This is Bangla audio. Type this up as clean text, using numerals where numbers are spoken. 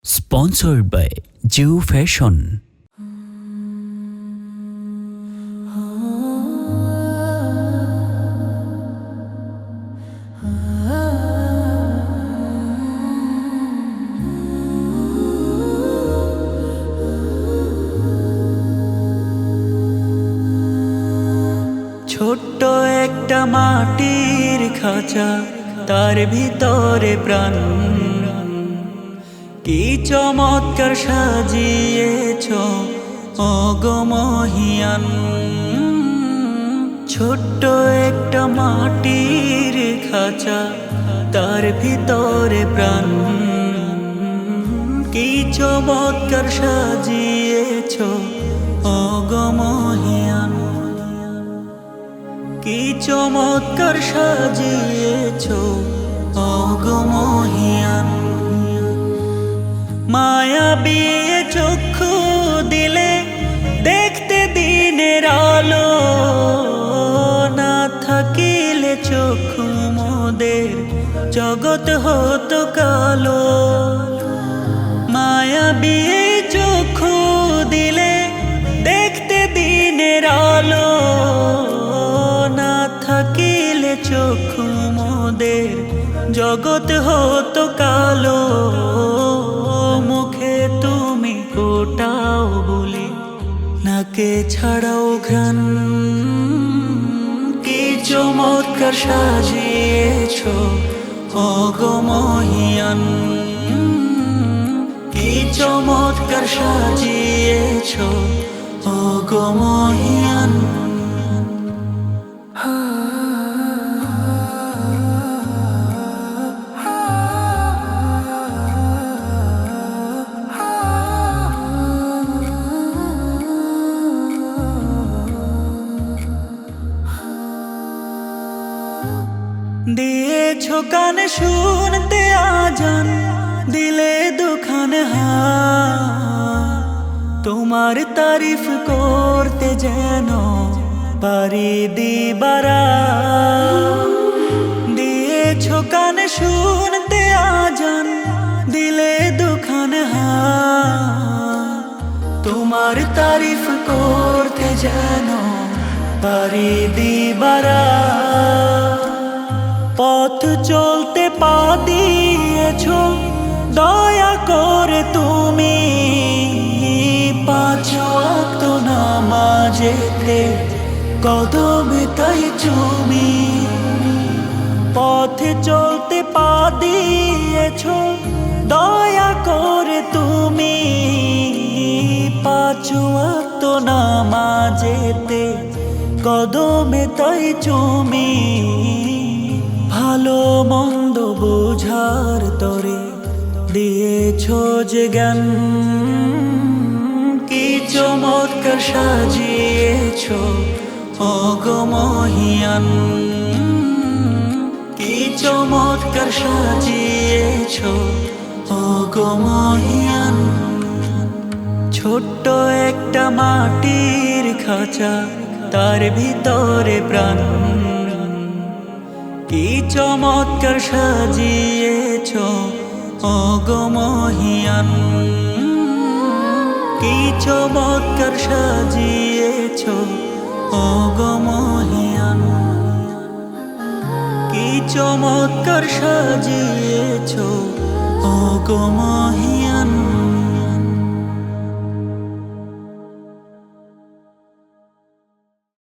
Sponsored by Jew Fashion. ছোট্ট একটা মাটির খাঁচা, তার ভিতরে প্রাণ। কি চমৎকার সাজিয়েছ ওগো মহিয়ান। ছোট্ট একটা মাটির খাঁচা, তার ভিতরে প্রাণ। কি চমৎকার সাজিয়েছ ওগো মহিয়ান। কি চমৎকার সাজিয়েছ ওগো মহিয়ান। মায়াবী চক্ষু দিলে দেখতে দিনের আলো, না থাকিলে চক্ষু মোদের জগৎ হতো কালো। মায়াবী চক্ষু দিলে দেখতে দিনের আলো, না থাকিলে চক্ষু মোদের জগৎ হতো কালো। মুখে তুমি ফোটাও বলে, নাকে ছাড়াও ঘ্রাণ। কি চমৎকার সাজিয়েছ ওগো মহিয়ান। কি চমৎকার সাজিয়েছ ওগো মহিয়ান। দিয়েছো কানে শুনতে আজান, দিলে দুখান হাত। তোমার তারিফ করতে যেন পারি দিবারা। দিয়েছো কানে শুনতে আজান, দিলে দুখান হাত। তোমার তারিফ করতে যেন পারি দিবারা। পথ চলতে পা দিয়েছ দয়া করে তুমি, পাঁচ ওয়াক্ত নামাজেতে কদমে তাই চুমি। পথে চলতে পা দিয়েছ দয়া করে তুমি, পাঁচ ওয়াক্ত নামাজেতে কদমে তাই চুমি। ভালো মন্দ বোঝার তরে দিয়েছ যে জ্ঞান। কি চমৎকার সাজিয়েছ ওগো মহিয়ান। কি চমৎকার সাজিয়েছ ওগো মহিয়ান। ছোট্ট একটা মাটির খাঁচা, তার ভিতরে প্রাণ। কি চমৎকার সাজিয়েছ ওগো মহিয়ান। কি চমৎকার সাজিয়েছ ওগো মহিয়ান। কি চমৎকার সাজিয়েছ ওগো মহিয়ান।